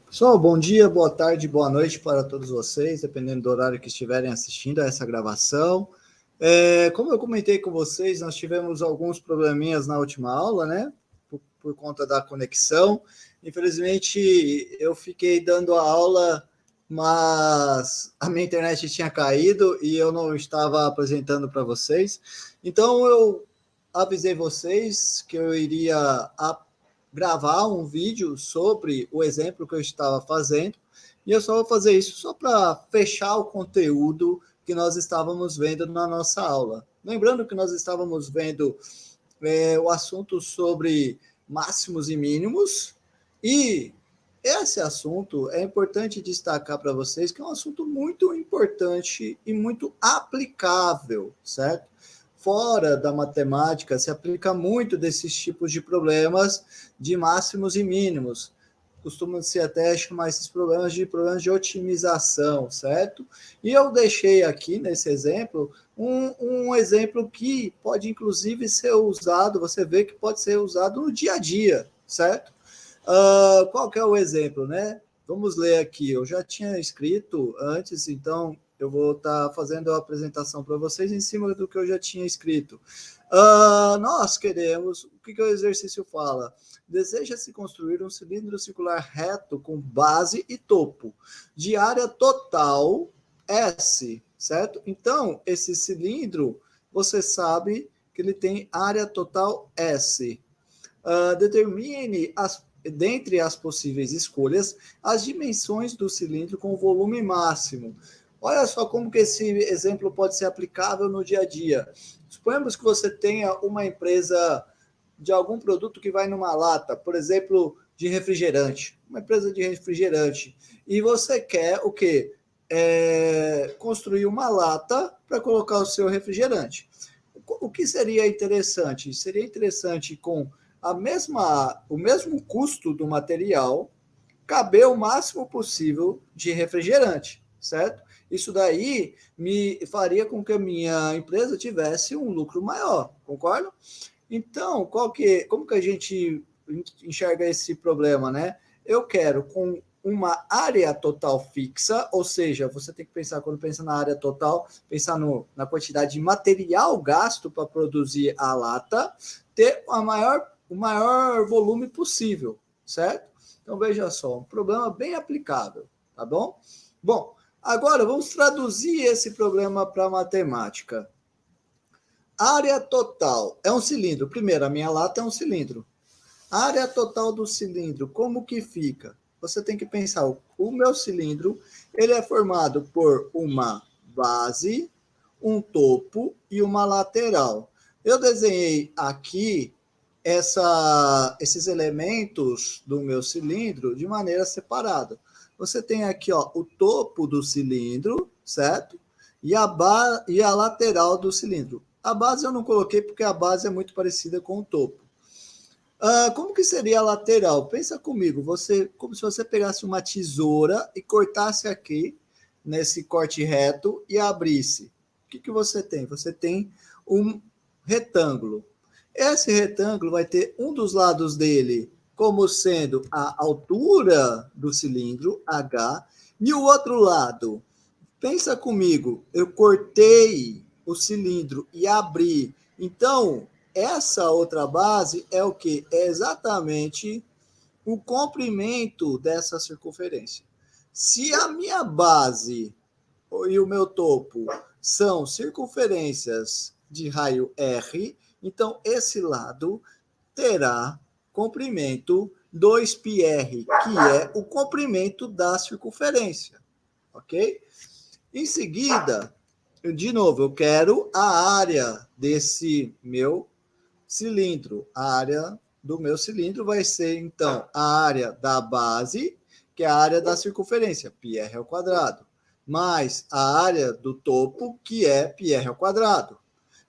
Pessoal, bom dia, boa tarde, boa noite para todos vocês, dependendo do horário que estiverem assistindo a essa gravação. Como eu comentei com vocês, nós tivemos alguns probleminhas na última aula, né? Por conta da conexão. Infelizmente, eu fiquei dando a aula, mas a minha internet tinha caído e eu não estava apresentando para vocês. Então, eu avisei vocês que eu iria gravar um vídeo sobre o exemplo que eu estava fazendo, e eu só vou fazer isso só para fechar o conteúdo que nós estávamos vendo na nossa aula. Lembrando que nós estávamos vendo o assunto sobre máximos e mínimos, e esse assunto é importante destacar para vocês que é um assunto muito importante e muito aplicável, certo? Fora da matemática, se aplica muito desses tipos de problemas de máximos e mínimos. Costuma-se até chamar esses problemas de otimização, certo? E eu deixei aqui nesse exemplo um exemplo que pode inclusive ser usado, você vê que pode ser usado no dia a dia, certo? Qual que é o exemplo, né? Vamos ler aqui. Eu já tinha escrito antes, então eu vou estar fazendo a apresentação para vocês em cima do que eu já tinha escrito. Nós queremos, o que o exercício fala? Deseja-se construir um cilindro circular reto com base e topo, de área total S, certo? Então, esse cilindro, você sabe que ele tem área total S. Determine dentre as possíveis escolhas as dimensões do cilindro com volume máximo. Olha só como que esse exemplo pode ser aplicável no dia a dia. Suponhamos que você tenha uma empresa de algum produto que vai numa lata, por exemplo, de refrigerante, uma empresa de refrigerante, e você quer o quê? Construir uma lata para colocar o seu refrigerante. O que seria interessante? Seria interessante com o mesmo custo do material, caber o máximo possível de refrigerante, certo? Isso daí me faria com que a minha empresa tivesse um lucro maior, concorda? Então, como que a gente enxerga esse problema, né? Eu quero com uma área total fixa, ou seja, você tem que pensar, quando pensa na área total, pensar na quantidade de material gasto para produzir a lata, ter o maior volume possível, certo? Então, veja só, um problema bem aplicável, tá bom? Bom, agora vamos traduzir esse problema para matemática. Área total é um cilindro. Primeiro, a minha lata é um cilindro. Área total do cilindro, como que fica? Você tem que pensar, o meu cilindro, ele é formado por uma base, um topo e uma lateral. Eu desenhei aqui esses elementos do meu cilindro de maneira separada. Você tem aqui ó, o topo do cilindro, certo? E a lateral do cilindro. A base eu não coloquei porque a base é muito parecida com o topo. Como que seria a lateral? Pensa comigo, como se você pegasse uma tesoura e cortasse aqui, nesse corte reto, e abrisse. O que você tem? Você tem um retângulo. Esse retângulo vai ter um dos lados dele como sendo a altura do cilindro, H, e o outro lado. Pensa comigo, eu cortei o cilindro e abri. Então, essa outra base é o que? É exatamente o comprimento dessa circunferência. Se a minha base e o meu topo são circunferências de raio R, então esse lado terá comprimento 2πr, que é o comprimento da circunferência, ok? Em seguida, de novo, eu quero a área desse meu cilindro. A área do meu cilindro vai ser, então, a área da base, que é a área da circunferência, πr ao quadrado, mais a área do topo, que é πr ao quadrado,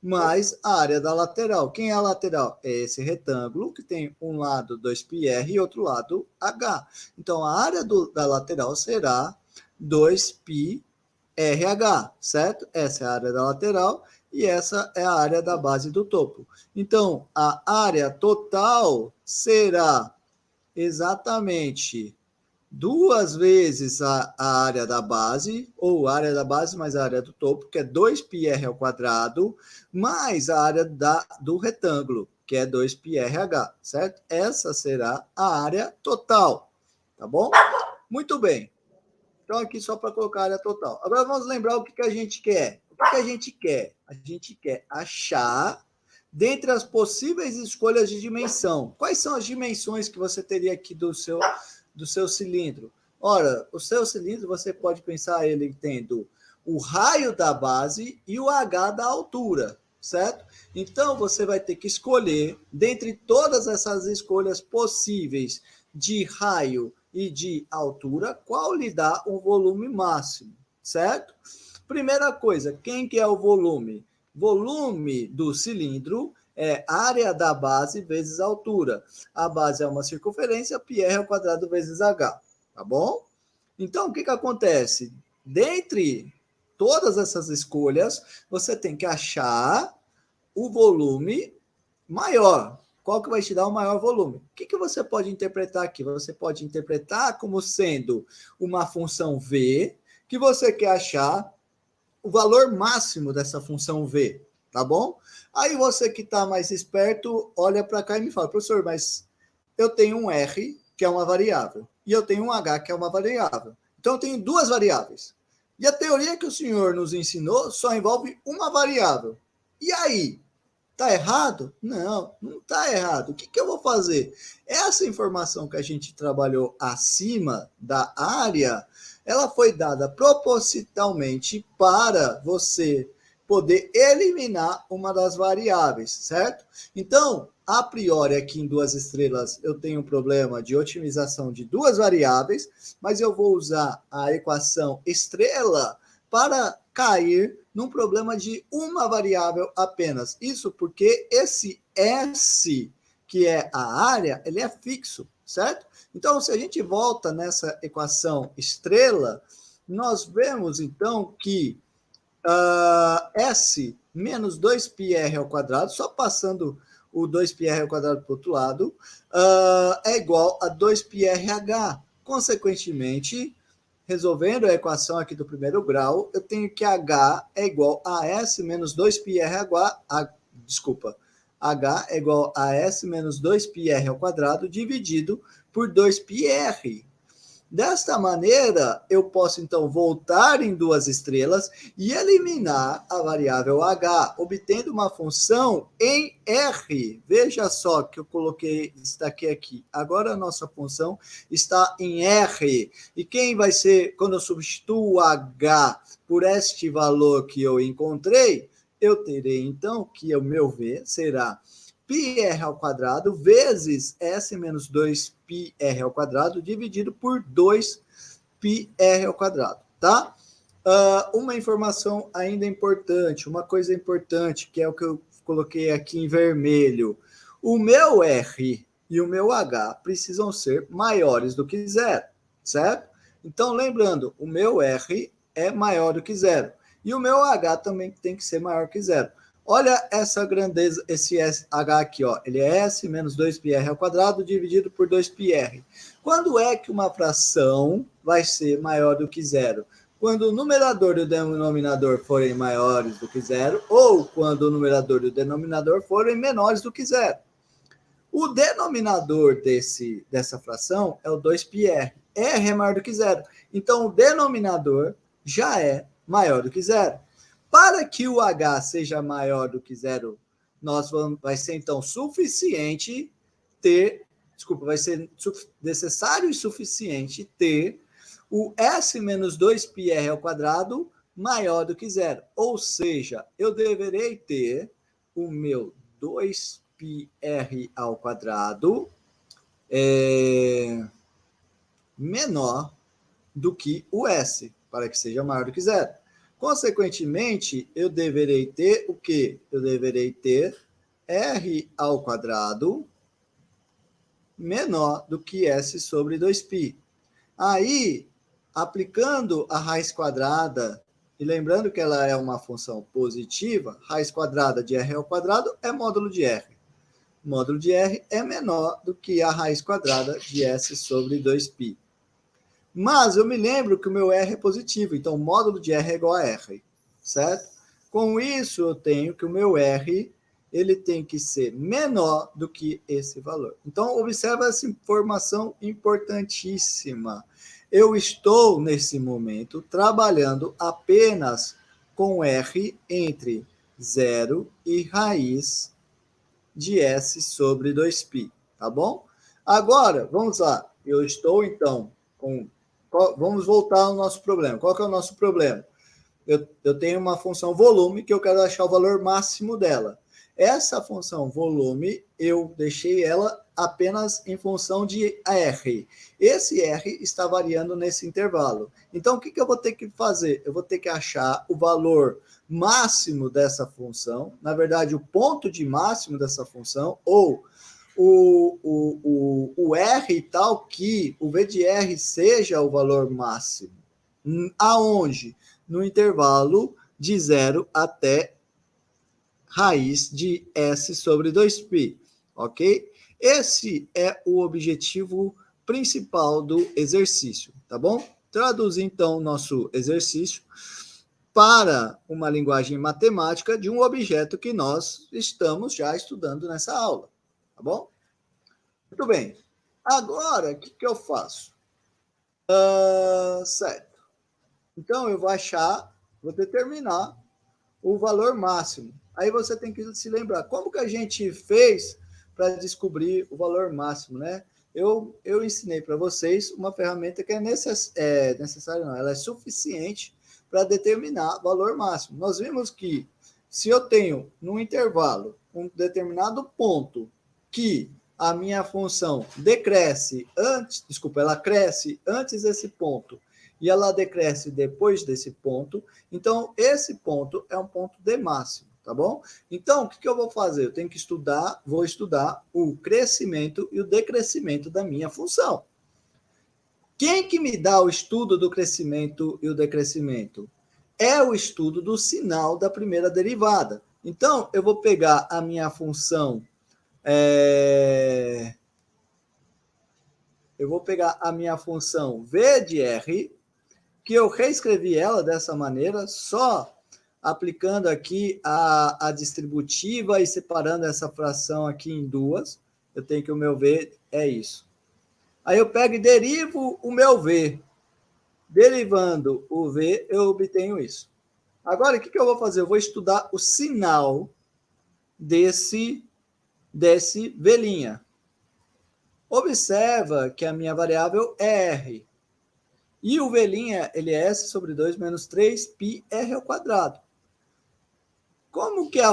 mais a área da lateral. Quem é a lateral? É esse retângulo, que tem um lado 2πr e outro lado h. Então, a área da lateral será 2πr RH, certo? Essa é a área da lateral e essa é a área da base do topo. Então, a área total será exatamente duas vezes a área da base, ou a área da base mais a área do topo, que é 2πr², mais a área do retângulo, que é 2πrh, certo? Essa será a área total, tá bom? Muito bem. Então, aqui só para colocar a área total. Agora, vamos lembrar o que a gente quer. O que a gente quer? A gente quer achar, dentre as possíveis escolhas de dimensão, quais são as dimensões que você teria aqui do seu cilindro? Ora, o seu cilindro, você pode pensar ele tendo o raio da base e o H da altura, certo? Então, você vai ter que escolher, dentre todas essas escolhas possíveis de raio e de altura, qual lhe dá um volume máximo, certo? Primeira coisa, quem que é o volume? Volume do cilindro é área da base vezes altura. A base é uma circunferência, πr² vezes h, tá bom? Então, o que acontece? Dentre todas essas escolhas, você tem que achar o volume maior. Qual que vai te dar o maior volume? O que você pode interpretar aqui? Você pode interpretar como sendo uma função v, que você quer achar o valor máximo dessa função v, tá bom? Aí você que está mais esperto, olha para cá e me fala, professor, mas eu tenho um r, que é uma variável, e eu tenho um h, que é uma variável. Então eu tenho duas variáveis. E a teoria que o senhor nos ensinou só envolve uma variável. E aí? Tá errado? Não, não tá errado. O que eu vou fazer? Essa informação que a gente trabalhou acima da área, ela foi dada propositalmente para você poder eliminar uma das variáveis, certo? Então, a priori, aqui em duas estrelas, eu tenho um problema de otimização de duas variáveis, mas eu vou usar a equação estrela para cair num problema de uma variável apenas. Isso porque esse S, que é a área, ele é fixo, certo? Então, se a gente volta nessa equação estrela, nós vemos, então, que S menos 2πr², só passando o 2πr² para o outro lado, é igual a 2πrh. Consequentemente, resolvendo a equação aqui do primeiro grau, eu tenho que H é igual a S menos 2πrh, desculpa, H é igual a S menos 2πr² dividido por 2πr. Desta maneira, eu posso, então, voltar em duas estrelas e eliminar a variável h, obtendo uma função em R. Veja só que eu coloquei, destaquei aqui. Agora a nossa função está em R. E quem vai ser, quando eu substituo h por este valor que eu encontrei, eu terei, então, que o meu V será πr² vezes S menos 2πr² dividido por 2πr², tá? Uma informação ainda importante, uma coisa importante, que é o que eu coloquei aqui em vermelho. O meu R e o meu H precisam ser maiores do que zero, certo? Então, lembrando, o meu R é maior do que zero. E o meu H também tem que ser maior que zero. Olha essa grandeza, esse H aqui, ó. Ele é S menos 2πr² dividido por 2πr. Quando é que uma fração vai ser maior do que zero? Quando o numerador e o denominador forem maiores do que zero, ou quando o numerador e o denominador forem menores do que zero. O denominador dessa fração é o 2πr. R é maior do que zero. Então, o denominador já é maior do que zero. Para que o H seja maior do que zero, vai ser então suficiente ter, vai ser necessário e suficiente ter o S menos 2πr² maior do que zero. Ou seja, eu deverei ter o meu 2πr² menor do que o S, para que seja maior do que zero. Consequentemente, eu deverei ter o quê? Eu deverei ter r² menor do que S sobre 2π. Aí, aplicando a raiz quadrada, e lembrando que ela é uma função positiva, raiz quadrada de r² é módulo de R. Módulo de R é menor do que a raiz quadrada de S sobre 2π. Mas eu me lembro que o meu R é positivo, então o módulo de R é igual a R, certo? Com isso, eu tenho que o meu R ele tem que ser menor do que esse valor. Então, observa essa informação importantíssima. Eu estou, nesse momento, trabalhando apenas com R entre 0 e raiz de S sobre 2π, tá bom? Agora, vamos lá. Eu estou, então, com... Vamos voltar ao nosso problema. Qual que é o nosso problema? Eu tenho uma função volume que eu quero achar o valor máximo dela. Essa função volume, eu deixei ela apenas em função de R. Esse R está variando nesse intervalo. Então, o que eu vou ter que fazer? Eu vou ter que achar o valor máximo dessa função, na verdade, o ponto de máximo dessa função, ou o R tal que o V de R seja o valor máximo. Aonde? No intervalo de 0 até raiz de S sobre 2π, ok? Esse é o objetivo principal do exercício, tá bom? Traduz então o nosso exercício para uma linguagem matemática de um objeto que nós estamos já estudando nessa aula, tá bom? Muito bem. Agora, o que eu faço? Certo. Então, eu vou determinar o valor máximo. Aí você tem que se lembrar, como que a gente fez para descobrir o valor máximo, né? Eu ensinei para vocês uma ferramenta que é necessária, não, ela é suficiente para determinar o valor máximo. Nós vimos que se eu tenho num intervalo um determinado ponto que a minha função ela cresce antes desse ponto e ela decresce depois desse ponto, então esse ponto é um ponto de máximo, tá bom? Então, o que eu vou fazer? Eu tenho que vou estudar o crescimento e o decrescimento da minha função. Quem que me dá o estudo do crescimento e o decrescimento? É o estudo do sinal da primeira derivada. Então, eu vou pegar a minha função... Eu vou pegar a minha função V de R, que eu reescrevi ela dessa maneira, só aplicando aqui a distributiva e separando essa fração aqui em duas. Eu tenho que o meu V é isso. Aí eu pego e derivo o meu V. Derivando o V, eu obtenho isso. Agora, o que eu vou fazer? Eu vou estudar o sinal desse V'. Observa que a minha variável é R. E o V', ele é S sobre 2 menos 3π R ao quadrado. Como que é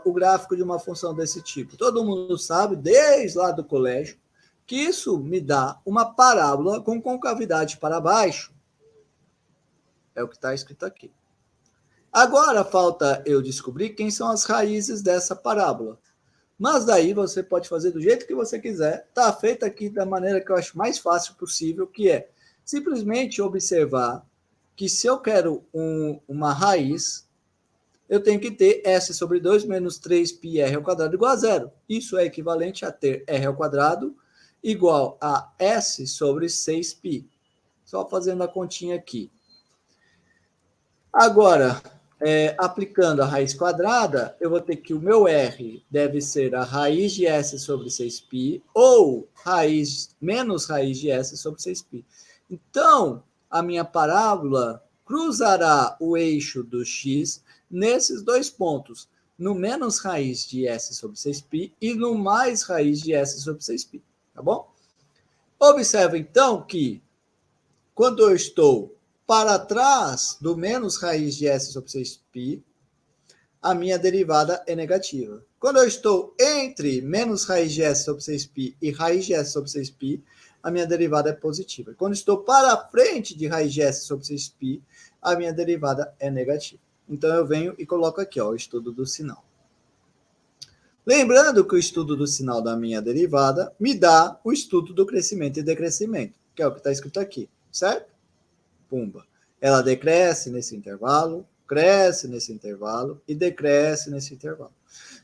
o gráfico de uma função desse tipo? Todo mundo sabe, desde lá do colégio, que isso me dá uma parábola com concavidade para baixo. É o que está escrito aqui. Agora falta eu descobrir quem são as raízes dessa parábola. Mas daí você pode fazer do jeito que você quiser. Está feito aqui da maneira que eu acho mais fácil possível, que é simplesmente observar que se eu quero uma raiz, eu tenho que ter S sobre 2 menos 3π R ao quadrado igual a zero. Isso é equivalente a ter R ao quadrado igual a S sobre 6π. Só fazendo a continha aqui. Agora, aplicando a raiz quadrada, eu vou ter que o meu R deve ser a raiz de S sobre 6π ou menos raiz de S sobre 6π. Então, a minha parábola cruzará o eixo do x nesses dois pontos, no menos raiz de S sobre 6π e no mais raiz de S sobre 6π, tá bom? Observa, então, que quando eu estou para trás do menos raiz de S sobre 6π, a minha derivada é negativa. Quando eu estou entre menos raiz de S sobre 6π e raiz de S sobre 6π, a minha derivada é positiva. Quando estou para frente de raiz de S sobre 6π, a minha derivada é negativa. Então, eu venho e coloco aqui, ó, o estudo do sinal. Lembrando que o estudo do sinal da minha derivada me dá o estudo do crescimento e decrescimento, que é o que está escrito aqui, certo? Pumba. Ela decresce nesse intervalo, cresce nesse intervalo e decresce nesse intervalo.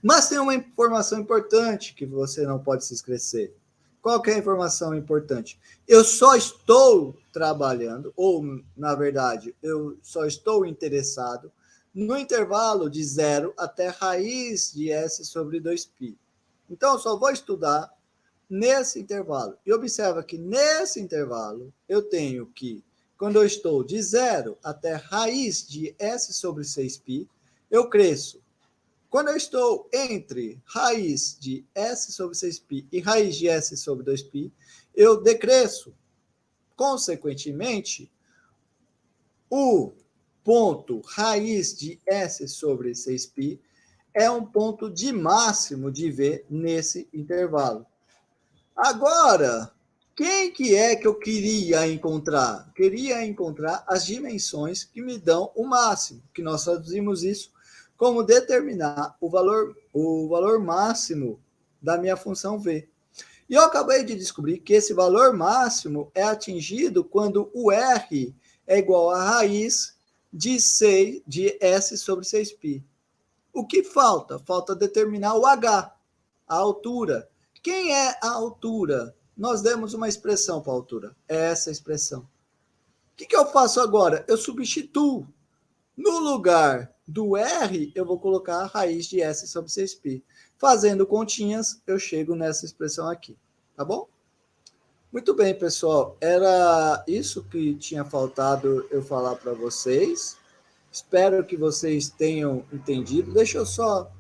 Mas tem uma informação importante que você não pode se esquecer. Qual que é a informação importante? Eu só estou trabalhando, ou, na verdade, eu só estou interessado no intervalo de 0 até raiz de S sobre 2π. Então, eu só vou estudar nesse intervalo. E observa que nesse intervalo, eu tenho que, quando eu estou de 0 até raiz de S sobre 6π, eu cresço. Quando eu estou entre raiz de S sobre 6π e raiz de S sobre 2π, eu decresço. Consequentemente, o ponto raiz de S sobre 6π é um ponto de máximo de V nesse intervalo. Agora, quem que é que eu queria encontrar? Queria encontrar as dimensões que me dão o máximo, que nós traduzimos isso como determinar o valor máximo da minha função V. E eu acabei de descobrir que esse valor máximo é atingido quando o R é igual a raiz de S sobre 6π. O que falta? Falta determinar o H, a altura. Quem é a altura? Nós demos uma expressão para a altura. É essa expressão. O que eu faço agora? Eu substituo. No lugar do R, eu vou colocar a raiz de S sobre 6π. Fazendo continhas, eu chego nessa expressão aqui. Tá bom? Muito bem, pessoal. Era isso que tinha faltado eu falar para vocês. Espero que vocês tenham entendido. Deixa eu só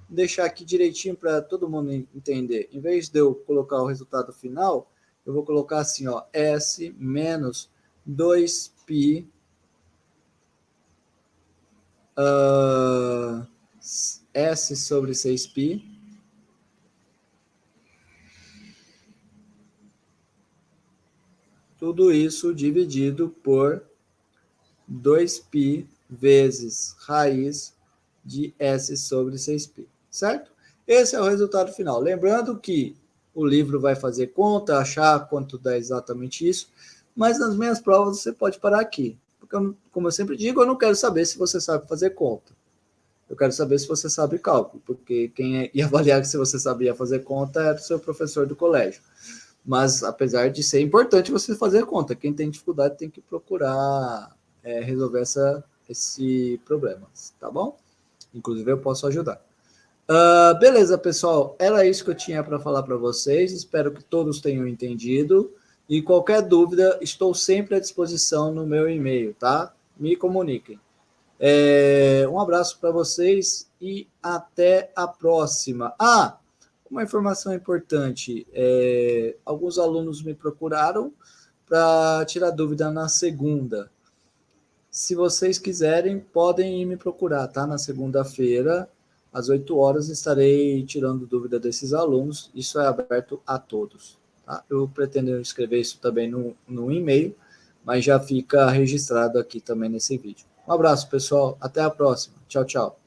deixar aqui direitinho para todo mundo entender. Em vez de eu colocar o resultado final, eu vou colocar assim, ó, S menos 2π S sobre 6π tudo isso dividido por 2π vezes raiz de S sobre 6π, certo? Esse é o resultado final. Lembrando que o livro vai fazer conta, achar quanto dá exatamente isso, mas nas minhas provas você pode parar aqui. Porque, como eu sempre digo, eu não quero saber se você sabe fazer conta. Eu quero saber se você sabe cálculo, porque quem ia avaliar se você sabia fazer conta era o seu professor do colégio. Mas, apesar de ser importante você fazer conta, quem tem dificuldade tem que procurar resolver esse problema, tá bom? Inclusive, eu posso ajudar. Beleza, pessoal. Era isso que eu tinha para falar para vocês. Espero que todos tenham entendido. E qualquer dúvida, estou sempre à disposição no meu e-mail, tá? Me comuniquem. Um abraço para vocês e até a próxima. Uma informação importante. Alguns alunos me procuraram para tirar dúvida na segunda. Se vocês quiserem, podem ir me procurar, tá? Na segunda-feira, às 8 horas, estarei tirando dúvida desses alunos. Isso é aberto a todos, tá? Eu pretendo escrever isso também no e-mail, mas já fica registrado aqui também nesse vídeo. Um abraço, pessoal. Até a próxima. Tchau, tchau.